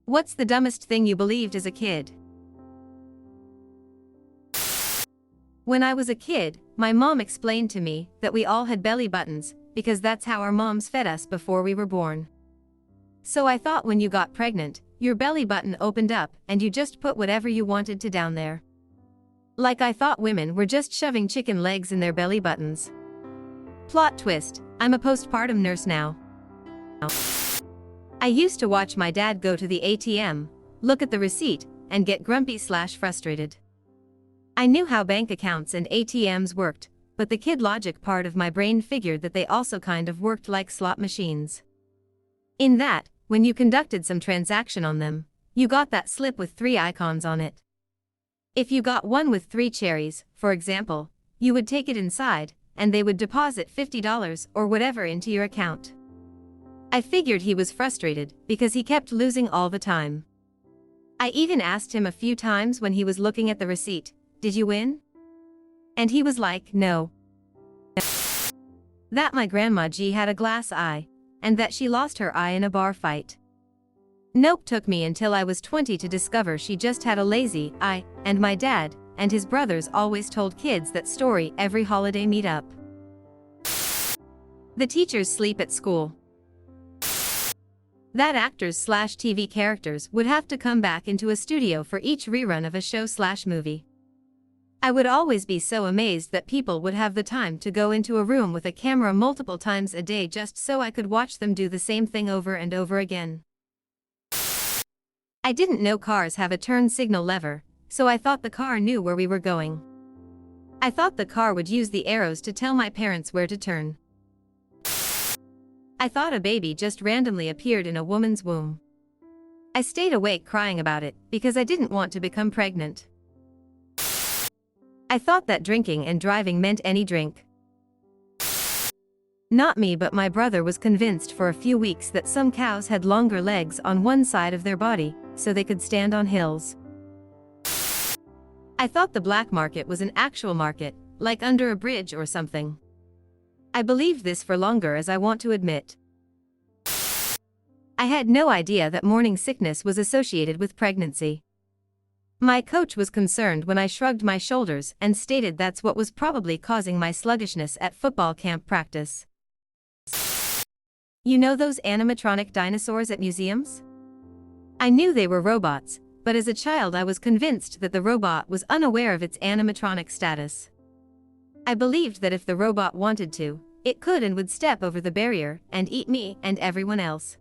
What's the dumbest thing you believed as a kid? When I was a kid, my mom explained to me that we all had belly buttons, because that's how our moms fed us before we were born. So I thought when you got pregnant, your belly button opened up and you just put whatever you wanted to down there. Like I thought women were just shoving chicken legs in their belly buttons. Plot twist, I'm a postpartum nurse now. I used to watch my dad go to the ATM, look at the receipt, and get grumpy/frustrated. I knew how bank accounts and ATMs worked, but the kid logic part of my brain figured that they also kind of worked like slot machines. In that, when you conducted some transaction on them, you got that slip with 3 icons on it. If you got one with 3 cherries, for example, you would take it inside, and they would deposit $50 or whatever into your account. I figured he was frustrated because he kept losing all the time. I even asked him a few times when he was looking at the receipt, "Did you win?" And he was like, "No." That my grandma G had a glass eye, and that she lost her eye in a bar fight. Nope, took me until I was 20 to discover she just had a lazy eye, and my dad and his brothers always told kids that story every holiday meetup. The teachers sleep at school. That actors/TV characters would have to come back into a studio for each rerun of a show/movie. I would always be so amazed that people would have the time to go into a room with a camera multiple times a day just so I could watch them do the same thing over and over again. I didn't know cars have a turn signal lever, so I thought the car knew where we were going. I thought the car would use the arrows to tell my parents where to turn. I thought a baby just randomly appeared in a woman's womb. I stayed awake crying about it because I didn't want to become pregnant. I thought that drinking and driving meant any drink. Not me, but my brother was convinced for a few weeks that some cows had longer legs on one side of their body, so they could stand on hills. I thought the black market was an actual market, like under a bridge or something. I believed this for longer as I want to admit. I had no idea that morning sickness was associated with pregnancy. My coach was concerned when I shrugged my shoulders and stated that's what was probably causing my sluggishness at football camp practice. You know those animatronic dinosaurs at museums? I knew they were robots, but as a child I was convinced that the robot was unaware of its animatronic status. I believed that if the robot wanted to, it could and would step over the barrier and eat me and everyone else.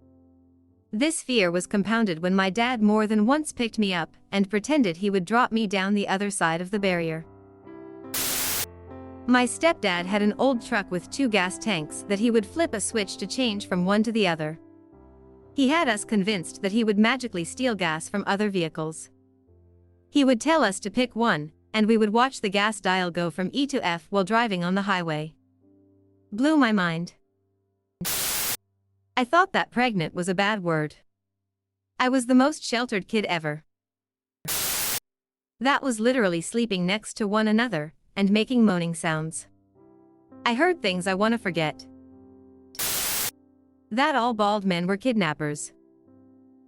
This fear was compounded when my dad more than once picked me up and pretended he would drop me down the other side of the barrier. My stepdad had an old truck with 2 gas tanks that he would flip a switch to change from one to the other. He had us convinced that he would magically steal gas from other vehicles. He would tell us to pick one, and we would watch the gas dial go from E to F while driving on the highway. Blew my mind. I thought that pregnant was a bad word. I was the most sheltered kid ever. That was literally sleeping next to one another and making moaning sounds. I heard things I want to forget. That all bald men were kidnappers.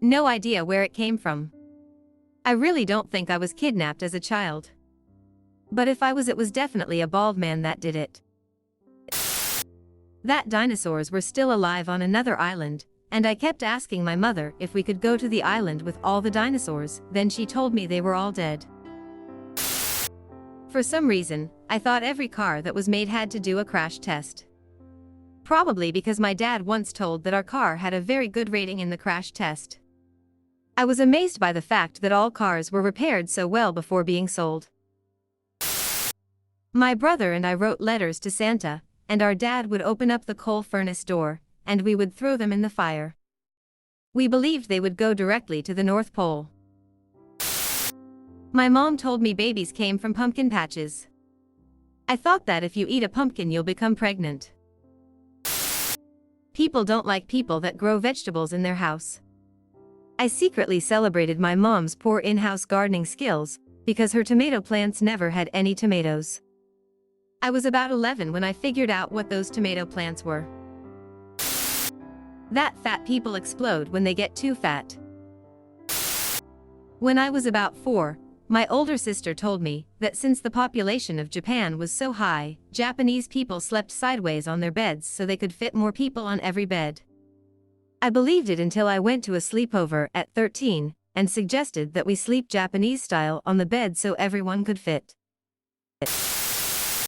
No idea where it came from. I really don't think I was kidnapped as a child. But if I was, it was definitely a bald man that did it. That dinosaurs were still alive on another island, and I kept asking my mother if we could go to the island with all the dinosaurs, then she told me they were all dead. For some reason, I thought every car that was made had to do a crash test. Probably because my dad once told that our car had a very good rating in the crash test. I was amazed by the fact that all cars were repaired so well before being sold. My brother and I wrote letters to Santa, and our dad would open up the coal furnace door, and we would throw them in the fire. We believed they would go directly to the North Pole. My mom told me babies came from pumpkin patches. I thought that if you eat a pumpkin you'll become pregnant. People don't like people that grow vegetables in their house. I secretly celebrated my mom's poor in-house gardening skills, because her tomato plants never had any tomatoes. I was about 11 when I figured out what those tomato plants were. That fat people explode when they get too fat. When I was about 4, my older sister told me that since the population of Japan was so high, Japanese people slept sideways on their beds so they could fit more people on every bed. I believed it until I went to a sleepover at 13 and suggested that we sleep Japanese style on the bed so everyone could fit.